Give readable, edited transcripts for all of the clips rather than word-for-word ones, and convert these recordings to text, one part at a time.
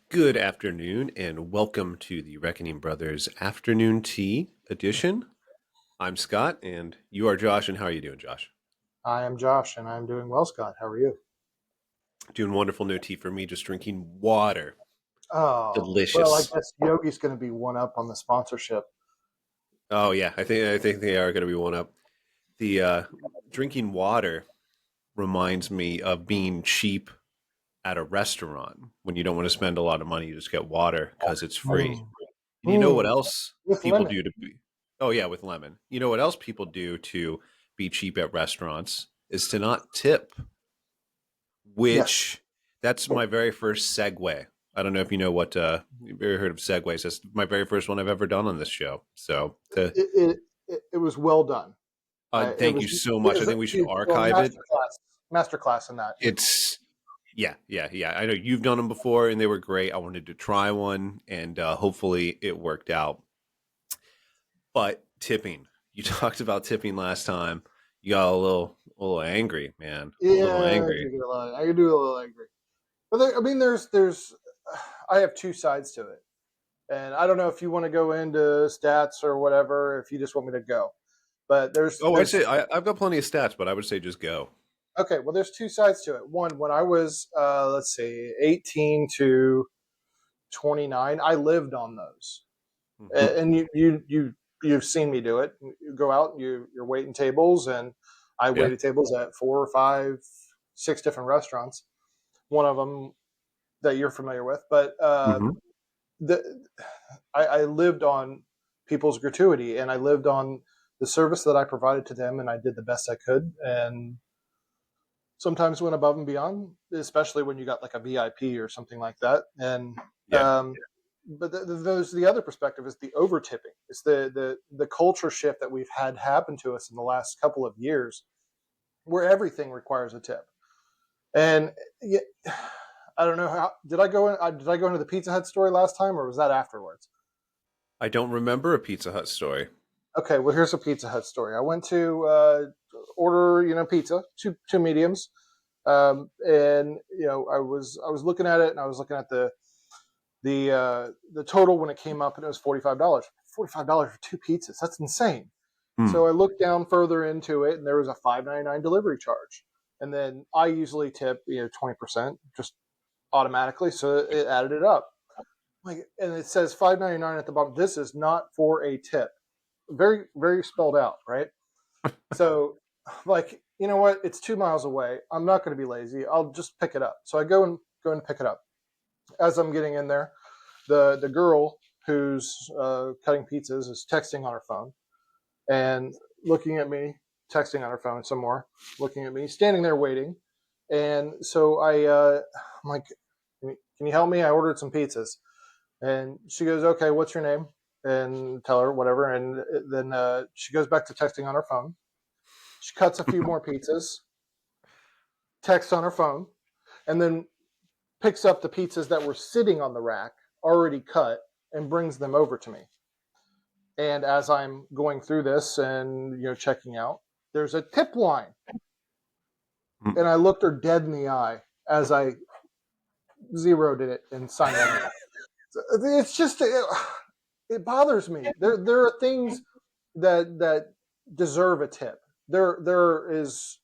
Good afternoon, and welcome to the Reckoning Brothers Afternoon Tea Edition. I'm Scott, and you are Josh. And how are you doing, Josh? I am Josh, and I'm doing well, Scott. How are you? Doing wonderful. No tea for me. Just drinking water. Oh, well, I Delicious. guess Yogi's going to be one up on the sponsorship. Oh yeah, I think they are going to be one up. The drinking water reminds me of being cheap at a restaurant when you don't want to spend a lot of money. You just get water because it's free. Mm. And you know what Mm. else With people lemon. do to be? Oh yeah, with lemon. You know what else people do to be cheap at restaurants is to not tip, Yes. which that's my very first segue. I don't know if you know what you've ever heard of segues. That's my very first one I've ever done on this show. So to It was well done. It thank was you so it much. I was think we should well, archive it. master class in that. It's yeah. I know you've done them before, and they were great. I wanted to try one, and hopefully it worked out. But tipping, you talked about tipping last time. You got a little angry, man. A little Yeah, angry. I could do a little angry, but I mean, there's I have two sides to it, and I don't know if you want to go into stats or whatever. If you just want me to go, but Oh, I'd there's say I've got plenty of stats, but I would say just go. Okay, well, there's two sides to it. One, when I was, let's see, 18 to 29, I lived on those, Hmm. and you've seen me do it. You go out, you're waiting tables, and I Yeah. waited tables at four or five, six different restaurants. One of them that you're familiar with, but Hmm. the I lived on people's gratuity, and I lived on the service that I provided to them, and I did the best I could, and sometimes went above and beyond, especially when you got like a VIP or something like that. And Yeah. um, but there's the other perspective is the over tipping. It's the culture shift that we've had happen to us in the last couple of years, where everything requires a tip. And yeah, I don't know how did I go in. Did I go into the Pizza Hut story last time, or was that afterwards? I don't remember a Pizza Hut story. Okay, well here's a Pizza Hut story. I went to order pizza, two mediums, and I was looking at it, and I was looking at the total when it came up, and it was $45. $45 for two pizzas. That's insane. Hmm. So I looked down further into it, and there was a $5.99 delivery charge. And then I usually tip 20% just automatically, so it added it up. Like, and it says $5.99 at the bottom. This is not for a tip. Very very spelled out, right? So, like, you know what? It's 2 miles away. I'm not going to be lazy. I'll just pick it up. So I go and pick it up. As I'm getting in there, the girl who's cutting pizzas is texting on her phone and looking at me, texting on her phone some more, looking at me, standing there waiting. And so I'm like, can you help me? I ordered some pizzas. And she goes, okay, what's your name? And tell her whatever. And then she goes back to texting on her phone. She cuts a few more pizzas, texts on her phone, and then picks up the pizzas that were sitting on the rack, already cut, and brings them over to me. And as I'm going through this and checking out, there's a tip line, Hmm. and I looked her dead in the eye as I zeroed it and signed my name. It's just it bothers me. There are things that deserve a tip. There is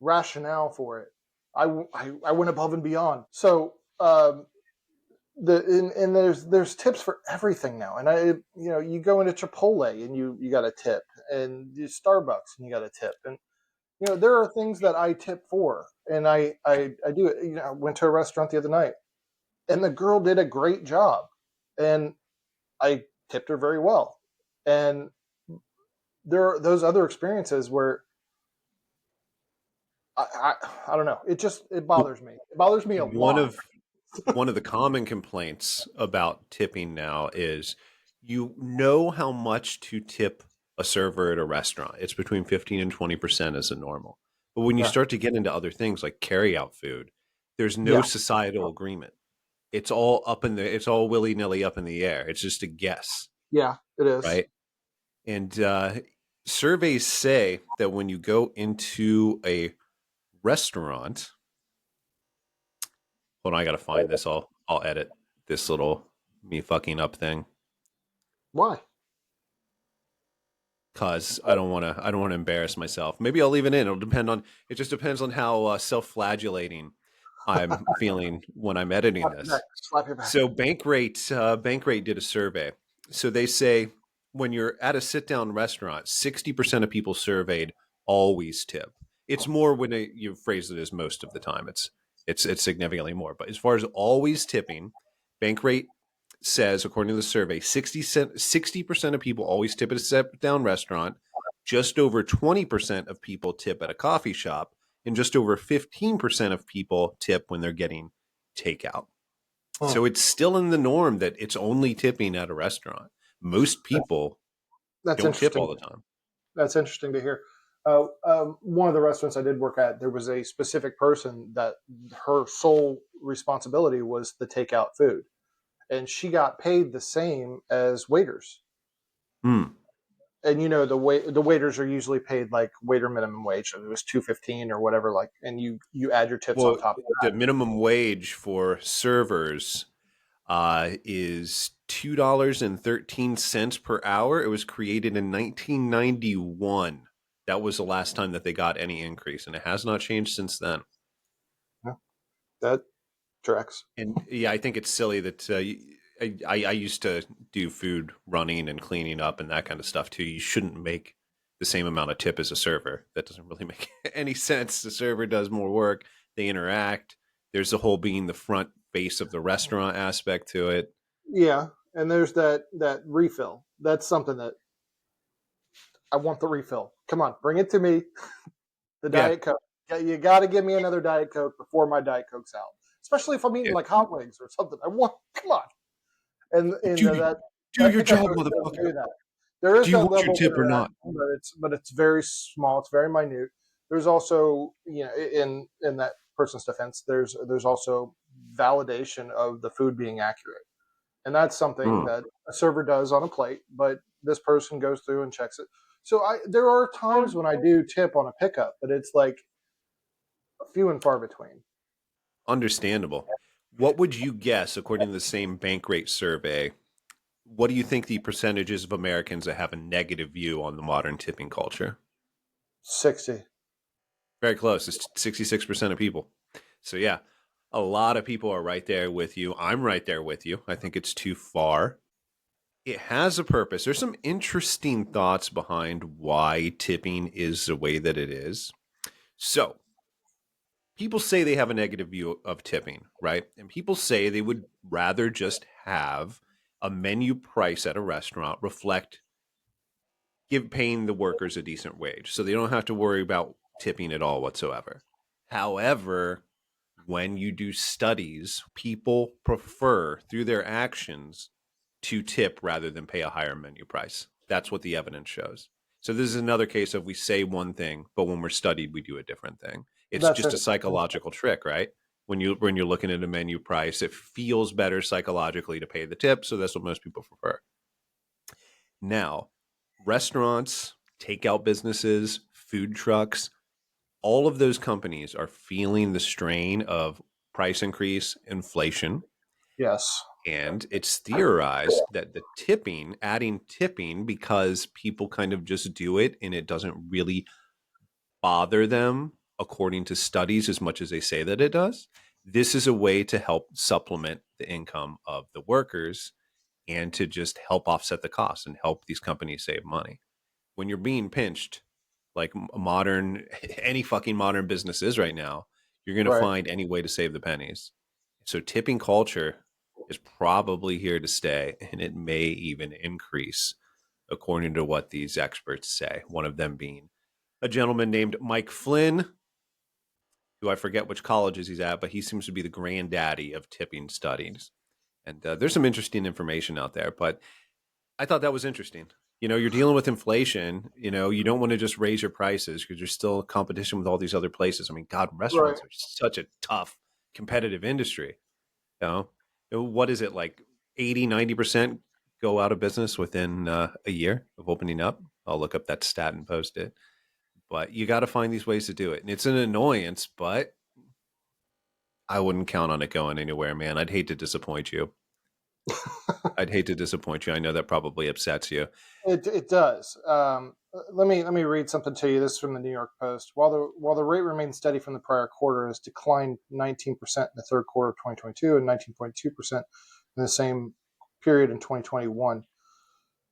rationale for it. I went above and beyond. So and there's tips for everything now. And you go into Chipotle and you got a tip, and you Starbucks and you got a tip, and there are things that I tip for, and I do it. I went to a restaurant the other night, and the girl did a great job, and I tipped her very well. And there are those other experiences where I don't know. It Well, bothers me. It bothers me a one lot. of one of the common complaints about tipping now is you know how much to tip a server at a restaurant. It's between 15 and 20% as a normal. But when you Yeah, start to get into other things like carry out food, there's no yeah, societal agreement. It's all willy nilly up in the air. It's just a guess, yeah. It is. right? And surveys say that when you go into a restaurant, hold on, I got to find this. I'll edit this little me fucking up thing. Why? Cause I don't want to embarrass myself. Maybe I'll leave it in. It just depends on how self-flagellating I'm feeling when I'm editing Slap your back. this. Slap your back. So Bankrate did a survey. So they say when you're at a sit-down restaurant, 60% of people surveyed always tip. It's more when you phrase it as most of the time. It's significantly more. But as far as always tipping, Bankrate says, according to the survey, 60% of people always tip at a sit-down restaurant. Just over 20% of people tip at a coffee shop, and just over 15% of people tip when they're getting takeout. Hmm. So it's still in the norm that it's only tipping at a restaurant. Most people That's don't tip interesting. all the time. That's interesting to hear. One of the restaurants I did work at, there was a specific person that her sole responsibility was the takeout food, and she got paid the same as waiters. Hmm. And the waiters are usually paid like waiter minimum wage. So it was 2.15 or whatever. Like, and you add your tips on Well, top of the that. minimum wage for servers is $2.13 per hour. It was created in 1991. That was the last time that they got any increase, and it has not changed since then. Yeah, that tracks. And yeah, I think it's silly that I used to do food running and cleaning up and that kind of stuff too. You shouldn't make the same amount of tip as a server. That doesn't really make any sense. The server does more work. They interact. There's the whole being the front face of the restaurant aspect to it. Yeah, and there's that refill. That's something that I want the refill. Come on, bring it to me. The Yeah, Diet Coke. Yeah, you got to give me another Diet Coke before my Diet Coke's out. Especially if I'm eating yeah. like hot wings or something. I want. Come on. And Do that your pickup job, host doesn't motherfucker. do that. There is Do you that want your level of tip or not? interaction, but it's very small. It's very minute. There's also in that person's defense, there's also validation of the food being accurate, and that's something Hmm. that a server does on a plate. But this person goes through and checks it. So there are times when I do tip on a pickup, but it's like few and far between. Understandable. What would you guess, according to the same Bankrate survey, what do you think the percentages of Americans that have a negative view on the modern tipping culture? 60. Very close. It's 66% of people. So, yeah, a lot of people are right there with you. I'm right there with you. I think it's too far. It has a purpose. There's some interesting thoughts behind why tipping is the way that it is. So, people say they have a negative view of tipping, right? And people say they would rather just have a menu price at a restaurant reflect paying the workers a decent wage, so they don't have to worry about tipping at all whatsoever. However, when you do studies, people prefer through their actions to tip rather than pay a higher menu price. That's what the evidence shows. So this is another case of we say one thing, but when we're studied, we do a different thing. It's That's just it. a psychological trick, right? When you're looking at a menu price, it feels better psychologically to pay the tip, so that's what most people prefer. Now, restaurants, takeout businesses, food trucks, all of those companies are feeling the strain of price increase, inflation, Yes. and it's theorized that adding tipping because people kind of just do it and it doesn't really bother them according to studies as much as they say that it does. This is a way to help supplement the income of the workers and to just help offset the costs and help these companies save money. When you're being pinched, like modern, any fucking modern business is right now, you're going to Right. find any way to save the pennies. So tipping culture is probably here to stay, and it may even increase, according to what these experts say. One of them being a gentleman named Mike Flynn, who I forget which colleges he's at, but he seems to be the granddaddy of tipping studies. And there's some interesting information out there, but I thought that was interesting. You're dealing with inflation. You don't want to just raise your prices because there's still competition with all these other places. I mean, God, Right. restaurants are such a tough, competitive industry. You what is it like 80, 90% go out of business within a year of opening up? I'll look up that stat and post it. But you got to find these ways to do it. And it's an annoyance, but I wouldn't count on it going anywhere, man. I'd hate to disappoint you. I'd hate to disappoint you. I know that probably upsets you. It does. Let me read something to you. This is from the New York Post. While the rate remains steady from the prior quarter, has declined 19% in the third quarter of 2022 and 19.2% in the same period in 2021.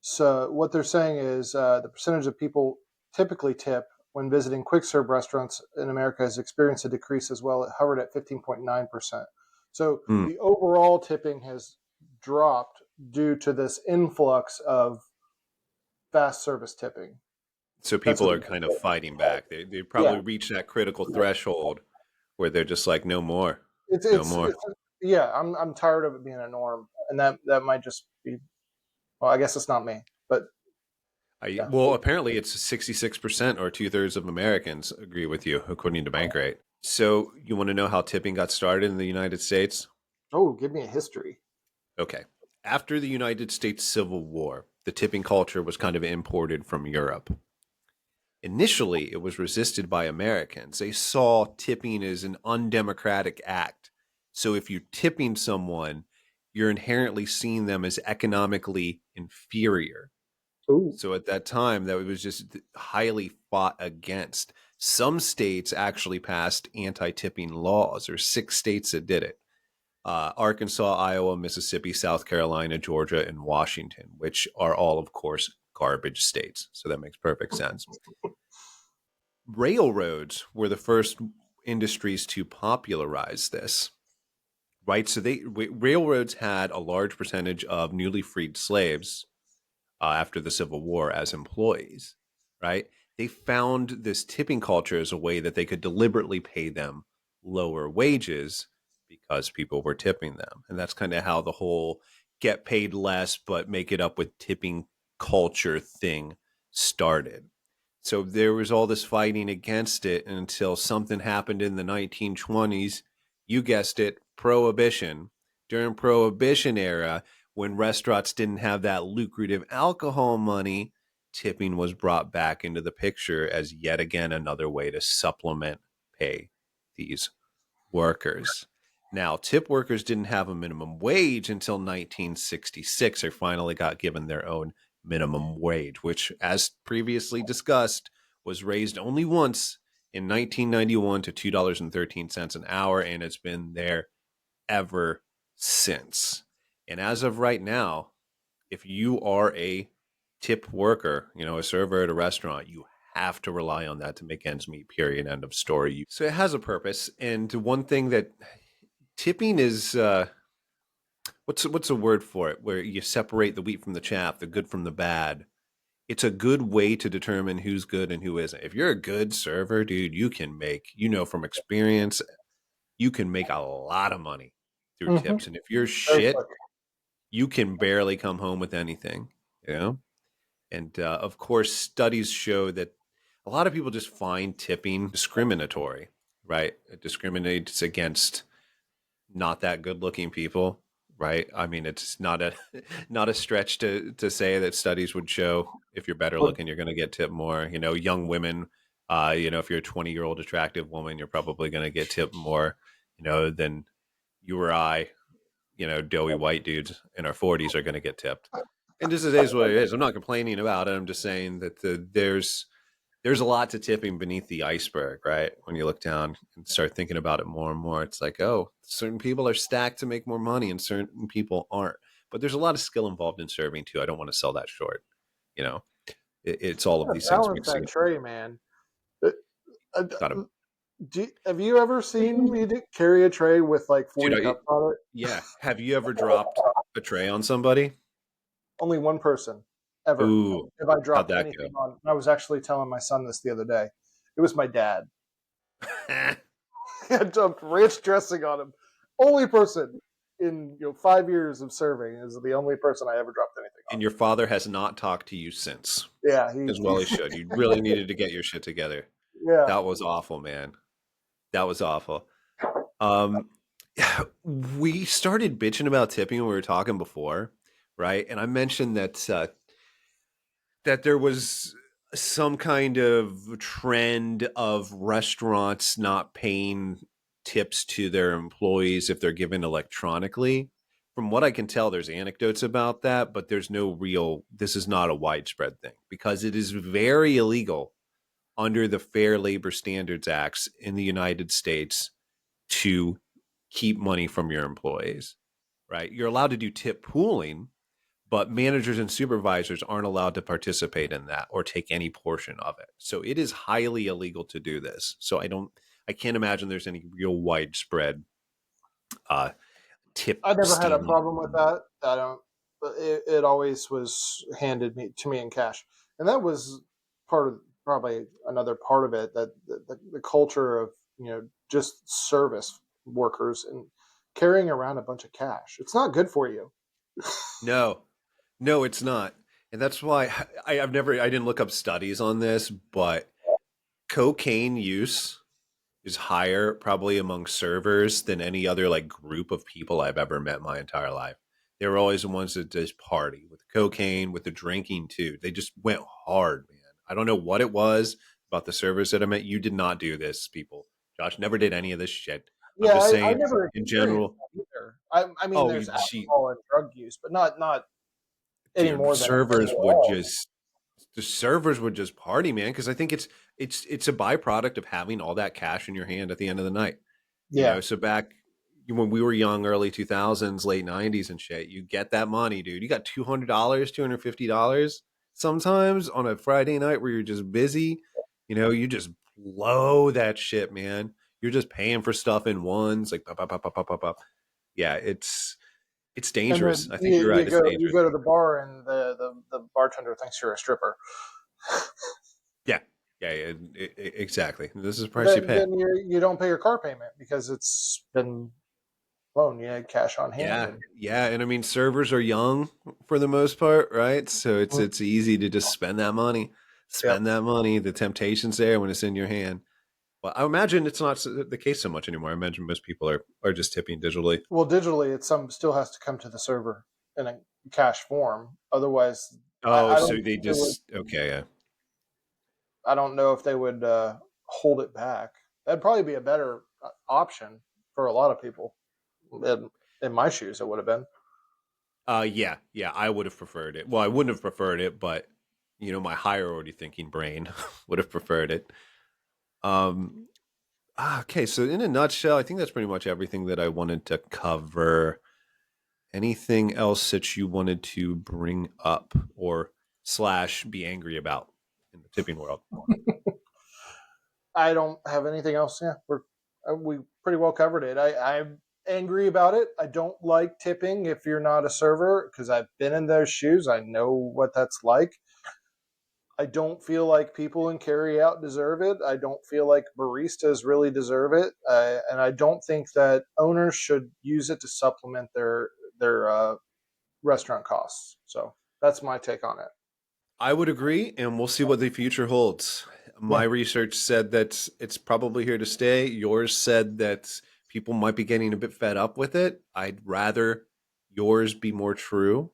So what they're saying is the percentage of people typically tip when visiting quick serve restaurants in America has experienced a decrease as well. It hovered at 15.9%. So Hmm. the overall tipping has dropped due to this influx of fast service tipping. So That's people what are they're kind of fighting back. They yeah. probably reached that critical threshold where they're just like, no more, It's no it's more. it's yeah. I'm tired of it being a norm, and that might just be. Well, I guess it's not me, but yeah. Well, apparently it's 66% or two-thirds of Americans agree with you, according to Bankrate. So you want to know how tipping got started in the United States? Oh, give me a history. Okay. After the United States Civil War, the tipping culture was kind of imported from Europe. Initially, it was resisted by Americans. They saw tipping as an undemocratic act. So if you're tipping someone, you're inherently seeing them as economically inferior. Ooh, So at that time, that was just highly fought against. Some states actually passed anti tipping laws. There's 6 states that did it: Arkansas, Iowa, Mississippi, South Carolina, Georgia, and Washington, which are all, of course, garbage states. So that makes perfect sense. Railroads were the first industries to popularize this, right? So railroads had a large percentage of newly freed slaves after the Civil War as employees, right? They found this tipping culture as a way that they could deliberately pay them lower wages because people were tipping them. And that's kind of how the whole get paid less, but make it up with tipping culture thing started. So there was all this fighting against it until something happened in the 1920s. You guessed it, prohibition. During prohibition era, when restaurants didn't have that lucrative alcohol money, tipping was brought back into the picture as yet again another way to supplement pay these workers. Now, tip workers didn't have a minimum wage until 1966. They finally got given their own minimum wage, which, as previously discussed, was raised only once in 1991 to $2.13 an hour, and it's been there ever since. And as of right now, if you are a tip worker, a server at a restaurant, you have to rely on that to make ends meet, period, end of story. So it has a purpose. And one thing that tipping is, what's a word for it, where you separate the wheat from the chaff, the good from the bad. It's a good way to determine who's good and who isn't. If you're a good server, dude, you can make, from experience, you can make a lot of money through mm-hmm. tips. And if you're Very shit, quick. you can barely come home with anything, you know? And of course, studies show that a lot of people just find tipping discriminatory, right? It discriminates against not that good looking people, right? I mean, it's not a not a stretch to say that studies would show if you're better But looking, you're going to get tipped more. Young women, if you're a 20-year-old attractive woman, you're probably going to get tipped more, than you or I, doughy white dudes in our 40s are going to get tipped. And just as it is what it is. I'm not complaining about it. I'm just saying that there's a lot to tipping beneath the iceberg, right? When you look down and start thinking about it more and more, it's like, oh, certain people are stacked to make more money and certain people aren't. But there's a lot of skill involved in serving too. I don't want to sell that short. You know, it's all of gotta these things balance mixing. that tray, man. Uh, Got to, have you ever seen me carry a tray with like 40 dude. cups on it? Yeah. Have you ever dropped a tray on somebody? Only one person ever Ooh, have I how'd dropped that anything on. I was actually telling my son this the other day. It was my dad. go? I dumped ranch dressing on him. Only person in 5 years of serving is the only person I ever dropped anything on. And your father has not talked to you since, Yeah, as well as should. You really needed to get your shit together. yeah. That was awful, man. That was awful. Um, we started bitching about tipping when we were talking before, right? And I mentioned that there was some kind of trend of restaurants not paying tips to their employees if they're given electronically from what I can tell, there's anecdotes about that, but there's no real, this is not a widespread thing because it is very illegal under the Fair Labor Standards Acts in the United States to keep money from your employees, right? You're allowed to do tip pooling, but managers and supervisors aren't allowed to participate in that or take any portion of it. So it is highly illegal to do this. So I can't imagine there's any real widespread uh, tip I never had a stealing. problem with that. I don't. But it always was handed to me in cash, and that was part of probably another part of it, that the culture of just service workers and carrying around a bunch of cash. It's not good for you. No, no, it's not. And that's why I didn't look up studies on this, but cocaine use is higher probably among servers than any other like group of people I've ever met my entire life. They were always the ones that just party with cocaine, with the drinking too. They just went hard, man. I don't know what it was about the servers that I met. You did not do this, people. Josh never did any of this shit. I'm Yeah, just I saying never in experienced general. that either. I mean, Oh, there's she, alcohol and drug use, but not any dude, more than alcohol. the servers would just party, man, because I think it's a byproduct of having all that cash in your hand at the end of the night. Yeah, So back when we were young, early 2000s, late 90s and shit, you get that money, dude. You got $200, $250 sometimes on a Friday night where you're just busy. You just blow that shit, man. You're just paying for stuff in ones, like pop, pop, pop, pop, pop, pop, pop. Yeah, it's and dangerous. then I think you, you're right. you It's go you dangerous. go to the bar and the bartender thinks you're a stripper. Yeah, yeah, yeah, exactly. This is the price you then pay. then you don't pay your car payment because it's been loaned. You had cash on hand, Yeah, and yeah, and I mean servers are young for the most part, right? So it's easy to just spend that money, yep. spend that money. The temptation's there when it's in your hand. Well, I imagine it's not the case so much anymore. I imagine most people are just tipping digitally. Well, digitally, it's some still has to come to the server in a cash form. Otherwise, Oh, I so don't they they would. just okay, yeah. I don't know if they would hold it back. That'd probably be a better option for a lot of people. In my shoes, it would have been. Yeah, yeah, I would have preferred it. Well, I wouldn't have preferred it, but my higher order thinking brain would have preferred it. Um, okay, so in a nutshell, I think that's pretty much everything that I wanted to cover. Anything else that you wanted to bring up or slash be angry about in the tipping world? I don't have anything else. Yeah, we pretty well covered it. I'm angry about it. I don't like tipping if you're not a server because I've been in those shoes. I know what that's like. I don't feel like people in carry out deserve it. I don't feel like baristas really deserve it, and I don't think that owners should use it to supplement their restaurant costs. So that's my take on it. I would agree, and we'll see what the future holds. My Yeah, research said that it's probably here to stay. Yours said that people might be getting a bit fed up with it. I'd rather yours be more true.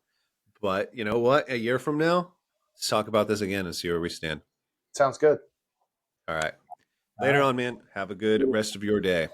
But you know what? A year from now, let's talk about this again and see where we stand. sounds good. All right. All Later right. on, man. Have a good rest of your day.